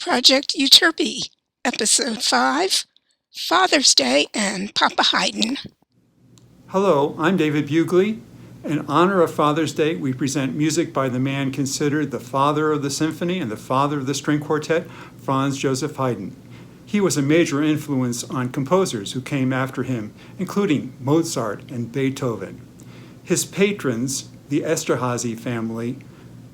Project Euterpe, Episode 5, Father's Day and Papa Haydn. Hello, I'm David Bugley. In honor of Father's Day, we present music by the man considered the father of the symphony and the father of the string quartet, Franz Joseph Haydn. He was a major influence on composers who came after him, including Mozart and Beethoven. His patrons, the Esterházy family,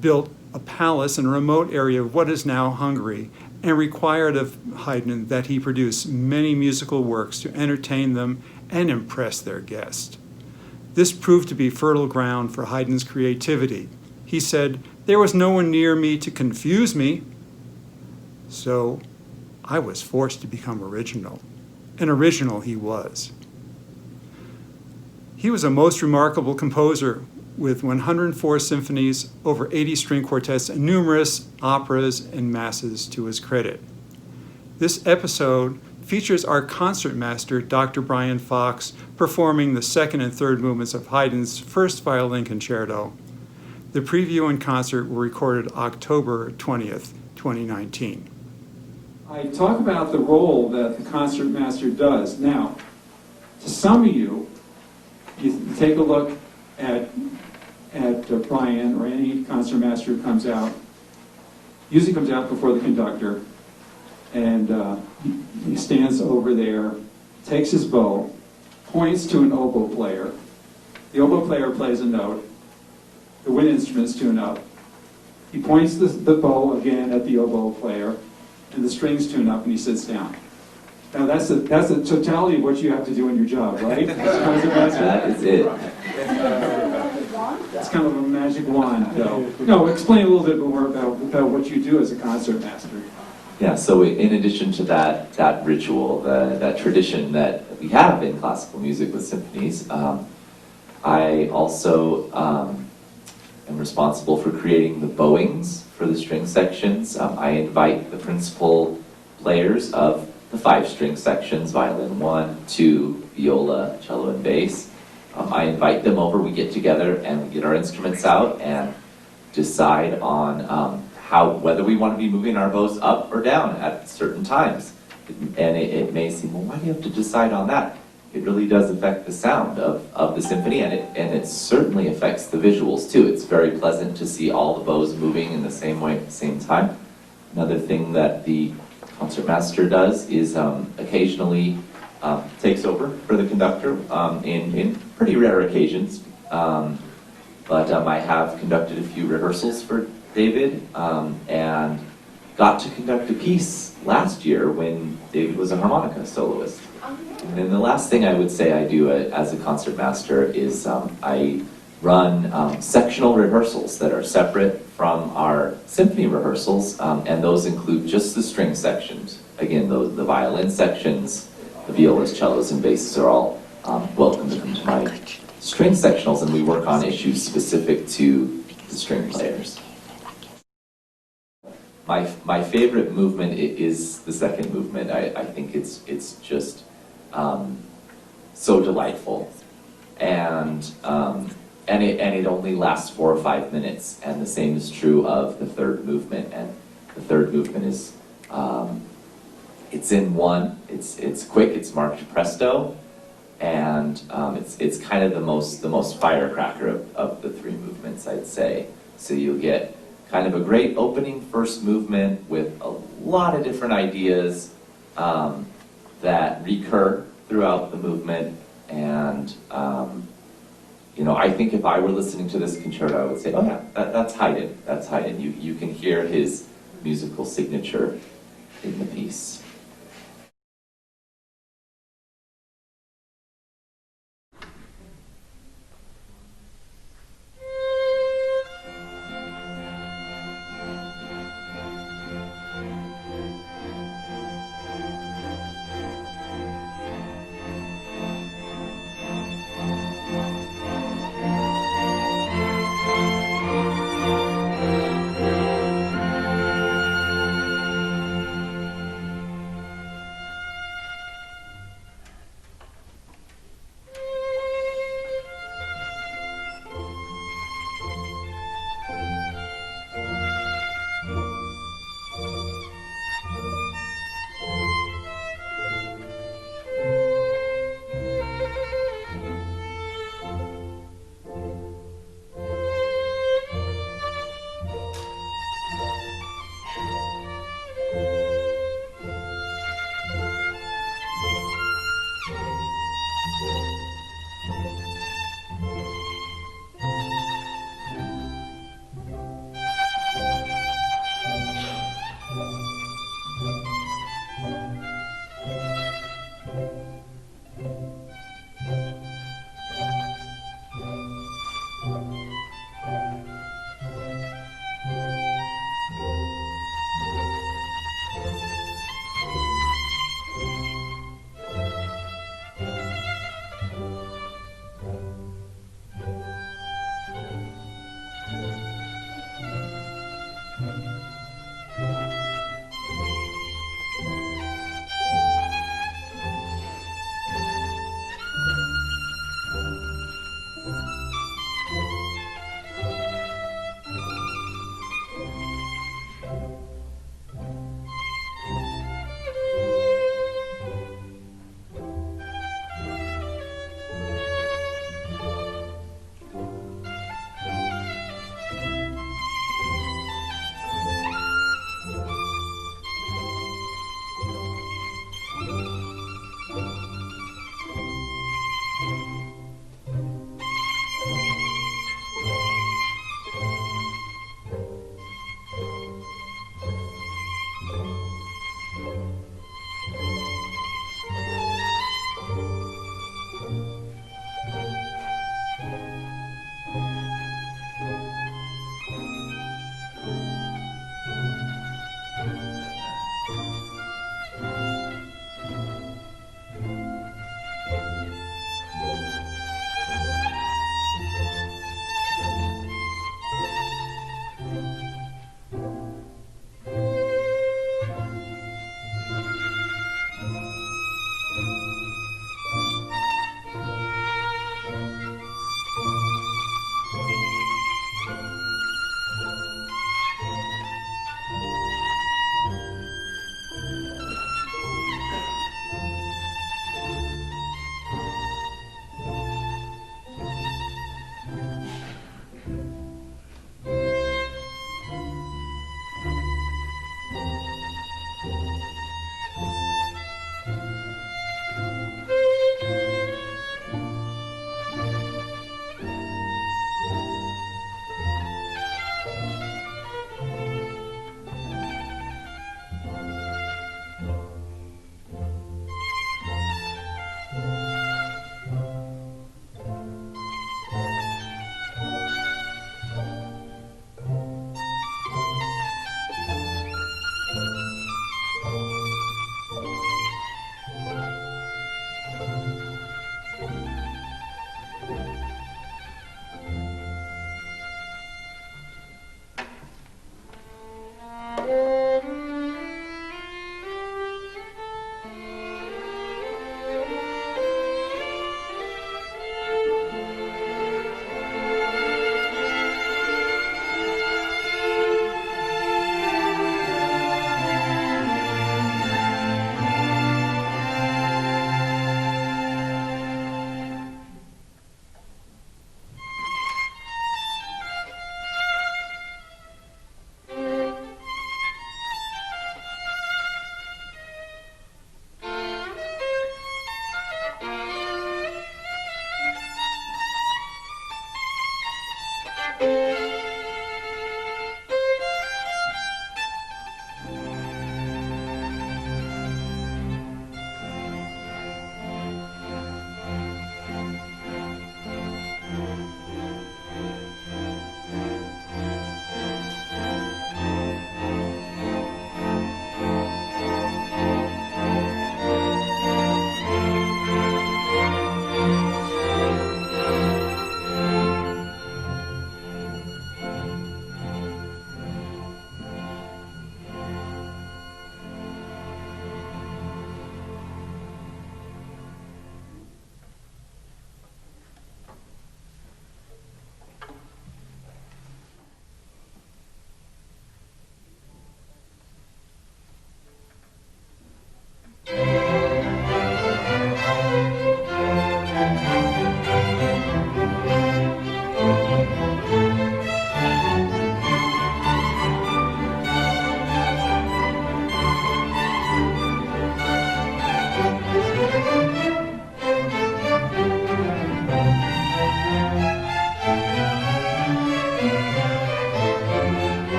built a palace in a remote area of what is now Hungary and required of Haydn that he produce many musical works to entertain them and impress their guests. This proved to be fertile ground for Haydn's creativity. He said, "There was no one near me to confuse me, so I was forced to become original." And original he was. He was a most remarkable composer with 104 symphonies, over 80 string quartets, and numerous operas and masses to his credit. This episode features our concertmaster, Dr. Brian Fox, performing the second and third movements of Haydn's first violin concerto. The preview and concert were recorded October 20th, 2019. I talk about the role that the concertmaster does. Now, to some of you take a look at Brian or any concertmaster who comes out, usually comes out before the conductor, and he stands over there, takes his bow, points to an oboe player. The oboe player plays a note. The wind instruments tune up. He points the bow again at the oboe player, and the strings tune up, and he sits down. Now that's the totality of what you have to do in your job, right? That is it. It's kind of a magic wand, though. No, explain a little bit more about what you do as a concertmaster. Yeah, so in addition to that ritual, that tradition that we have in classical music with symphonies, I also am responsible for creating the bowings for the string sections. I invite the principal players of the 5 string sections, violin 1, 2, viola, cello, and bass. I invite them over, we get together and we get our instruments out and decide on whether we want to be moving our bows up or down at certain times. And it may seem, well, why do you have to decide on that? It really does affect the sound of the symphony, and it certainly affects the visuals too. It's very pleasant to see all the bows moving in the same way at the same time. Another thing that the concertmaster does is occasionally takes over for the conductor in pretty rare occasions. But I have conducted a few rehearsals for David and got to conduct a piece last year when David was a harmonica soloist. And then the last thing I would say I do as a concertmaster is I run sectional rehearsals that are separate from our symphony rehearsals, and those include just the string sections. Again, the violin sections, the violas, cellos, and basses are all welcome to come to my string sectionals, and we work on issues specific to the string players. My favorite movement is the second movement. I think it's just so delightful, and it only lasts 4 or 5 minutes, and the same is true of the third movement. And the third movement is it's in one. It's quick. It's marked presto, and it's kind of the most firecracker of the 3 movements, I'd say. So you'll get kind of a great opening first movement with a lot of different ideas that recur throughout the movement, and I think if I were listening to this concerto, I would say, oh yeah, that's Haydn. That's Haydn. You can hear his musical signature in the piece.